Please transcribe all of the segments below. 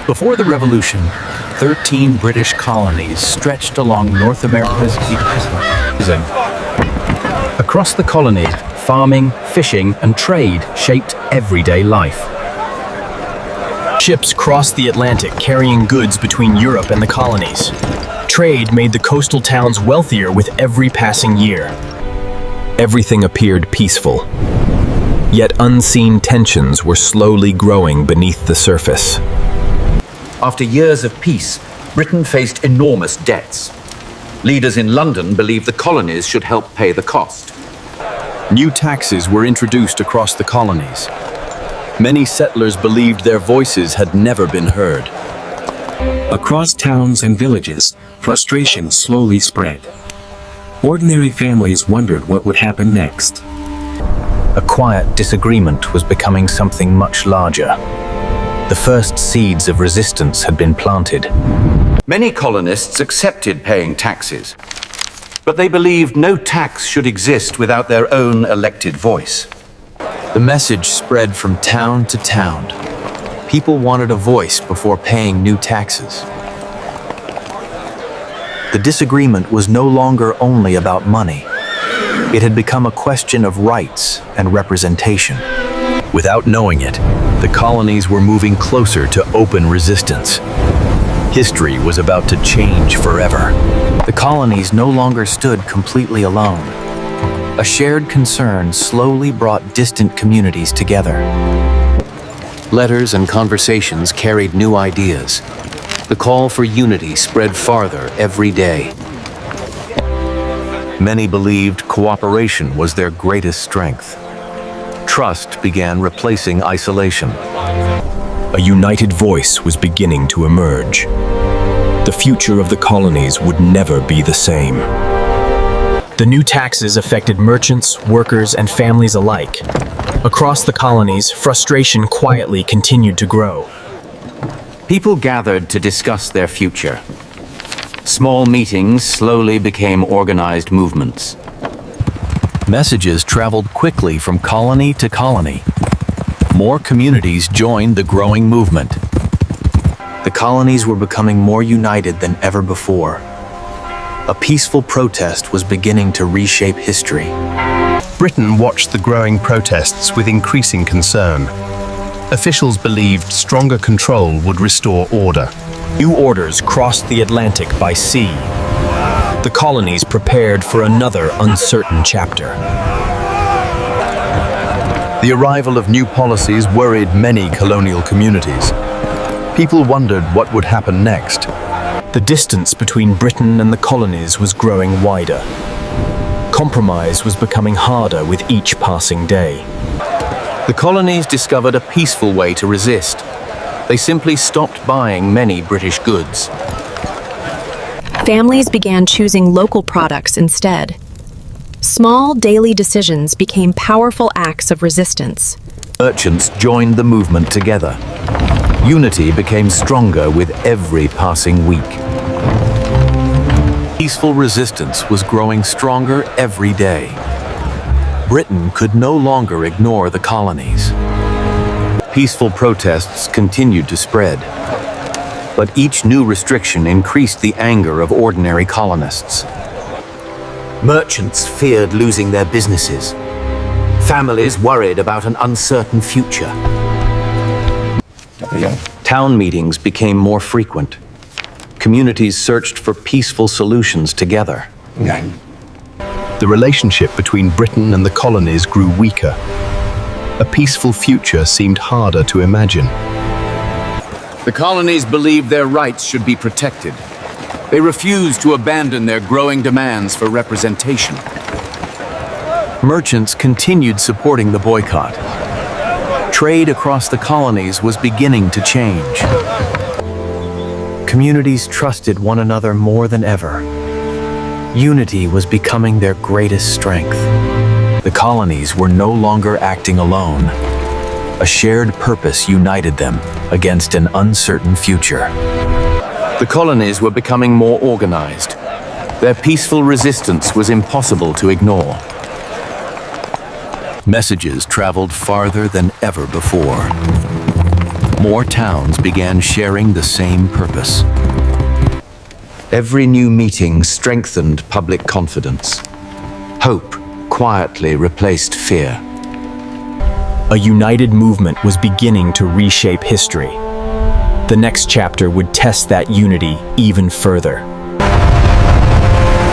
Before the Revolution, 13 British colonies stretched along North America's east. Across the colonies, farming, fishing, and trade shaped everyday life. Ships crossed the Atlantic carrying goods between Europe and the colonies. Trade made the coastal towns wealthier with every passing year. Everything appeared peaceful. Yet unseen tensions were slowly growing beneath the surface. After years of peace, Britain faced enormous debts. Leaders in London believed the colonies should help pay the cost. New taxes were introduced across the colonies. Many settlers believed their voices had never been heard. Across towns and villages, frustration slowly spread. Ordinary families wondered what would happen next. A quiet disagreement was becoming something much larger. The first seeds of resistance had been planted. Many colonists accepted paying taxes, but they believed no tax should exist without their own elected voice. The message spread from town to town. People wanted a voice before paying new taxes. The disagreement was no longer only about money. It had become a question of rights and representation. Without knowing it, the colonies were moving closer to open resistance. History was about to change forever. The colonies no longer stood completely alone. A shared concern slowly brought distant communities together. Letters and conversations carried new ideas. The call for unity spread farther every day. Many believed cooperation was their greatest strength. Trust began replacing isolation. A united voice was beginning to emerge. The future of the colonies would never be the same. The new taxes affected merchants, workers, and families alike. Across the colonies, frustration quietly continued to grow. People gathered to discuss their future. Small meetings slowly became organized movements. Messages traveled quickly from colony to colony. More communities joined the growing movement. The colonies were becoming more united than ever before. A peaceful protest was beginning to reshape history. Britain watched the growing protests with increasing concern. Officials believed stronger control would restore order. New orders crossed the Atlantic by sea. The colonies prepared for another uncertain chapter. The arrival of new policies worried many colonial communities. People wondered what would happen next. The distance between Britain and the colonies was growing wider. Compromise was becoming harder with each passing day. The colonies discovered a peaceful way to resist. They simply stopped buying many British goods. Families began choosing local products instead. Small daily decisions became powerful acts of resistance. Merchants joined the movement together. Unity became stronger with every passing week. Peaceful resistance was growing stronger every day. Britain could no longer ignore the colonies. Peaceful protests continued to spread, but each new restriction increased the anger of ordinary colonists. Merchants feared losing their businesses. Families worried about an uncertain future. Town meetings became more frequent. Communities searched for peaceful solutions together. The relationship between Britain and the colonies grew weaker. A peaceful future seemed harder to imagine. The colonies believed their rights should be protected. They refused to abandon their growing demands for representation. Merchants continued supporting the boycott. Trade across the colonies was beginning to change. Communities trusted one another more than ever. Unity was becoming their greatest strength. The colonies were no longer acting alone. A shared purpose united them against an uncertain future. The colonies were becoming more organized. Their peaceful resistance was impossible to ignore. Messages traveled farther than ever before. more towns began sharing the same purpose. Every new meeting strengthened public confidence. Hope quietly replaced fear. A united movement was beginning to reshape history. The next chapter would test that unity even further.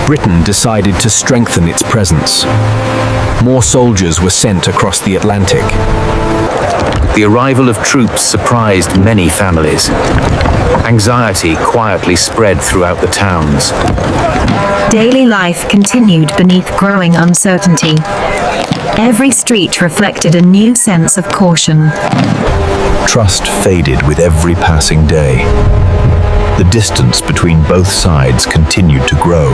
Britain decided to strengthen its presence. More soldiers were sent across the Atlantic. The arrival of troops surprised many families. Anxiety quietly spread throughout the towns. Daily life continued beneath growing uncertainty. Every street reflected a new sense of caution. Trust faded with every passing day. The distance between both sides continued to grow.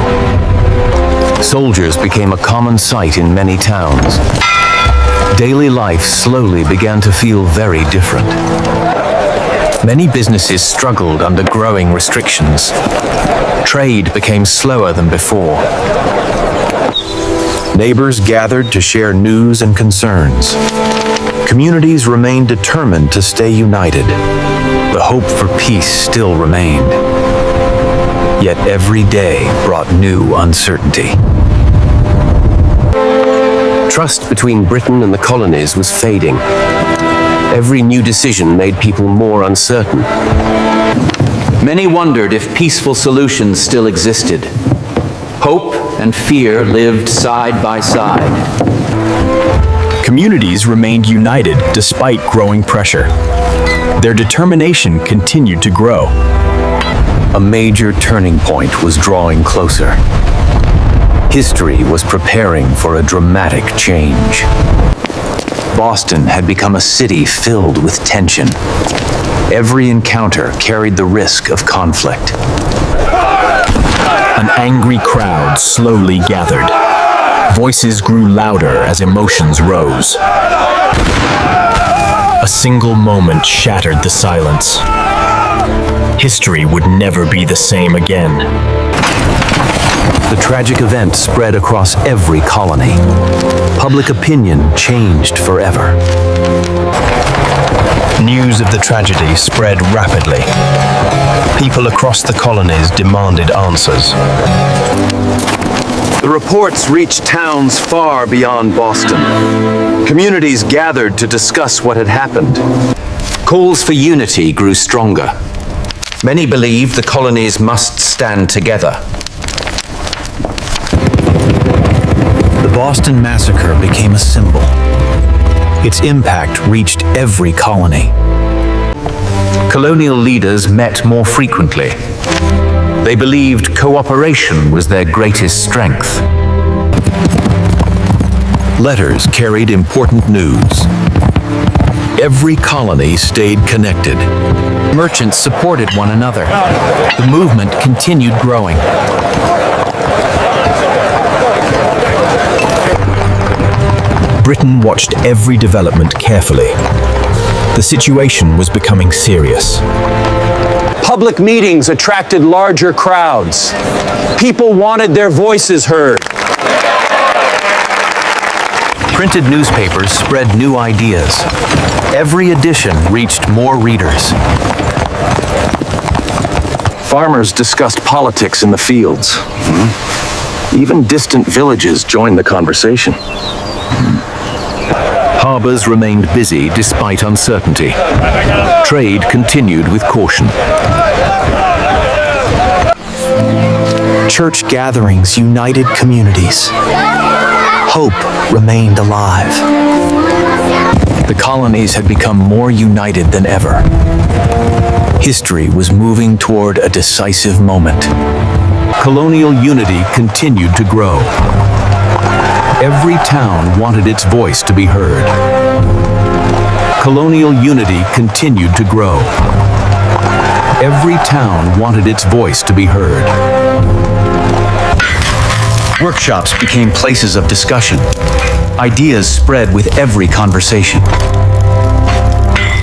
Soldiers became a common sight in many towns. Daily life slowly began to feel very different. Many businesses struggled under growing restrictions. Trade became slower than before. Neighbors gathered to share news and concerns. Communities remained determined to stay united. The hope for peace still remained. Yet every day brought new uncertainty. Trust between Britain and the colonies was fading. Every new decision made people more uncertain. Many wondered if peaceful solutions still existed. Hope and fear lived side by side. Communities remained united despite growing pressure. Their determination continued to grow. A major turning point was drawing closer. History was preparing for a dramatic change. Boston had become a city filled with tension. Every encounter carried the risk of conflict. An angry crowd slowly gathered. Voices grew louder as emotions rose. A single moment shattered the silence. History would never be the same again. The tragic event spread across every colony. Public opinion changed forever. News of the tragedy spread rapidly. People across the colonies demanded answers. The reports reached towns far beyond Boston. Communities gathered to discuss what had happened. Calls for unity grew stronger. Many believed the colonies must stand together. The Boston Massacre became a symbol. Its impact reached every colony. Colonial leaders met more frequently. They believed cooperation was their greatest strength. Letters carried important news. Every colony stayed connected. Merchants supported one another. The movement continued growing. Britain watched every development carefully. The situation was becoming serious. Public meetings attracted larger crowds. People wanted their voices heard. Printed newspapers spread new ideas. Every edition reached more readers. Farmers discussed politics in the fields. Even distant villages joined the conversation. Harbors remained busy despite uncertainty. Trade continued with caution. Church gatherings united communities. Hope remained alive. The colonies had become more united than ever. History was moving toward a decisive moment. Colonial unity continued to grow. Every town wanted its voice to be heard. Colonial unity continued to grow. Every town wanted its voice to be heard. Workshops became places of discussion. Ideas spread with every conversation.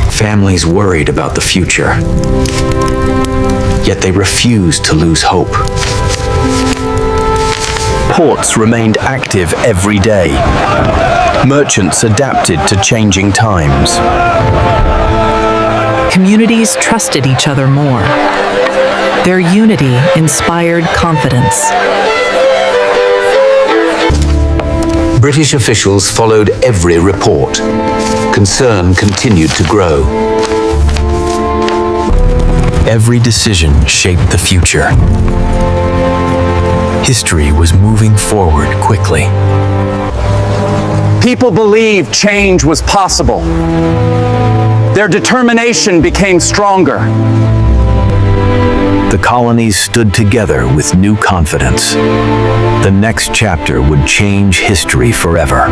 Families worried about the future. Yet they refused to lose hope. Ports remained active every day. Merchants adapted to changing times. Communities trusted each other more. Their unity inspired confidence. British officials followed every report. Concern continued to grow. Every decision shaped the future. History was moving forward quickly. People believed change was possible. Their determination became stronger. The colonies stood together with new confidence. The next chapter would change history forever.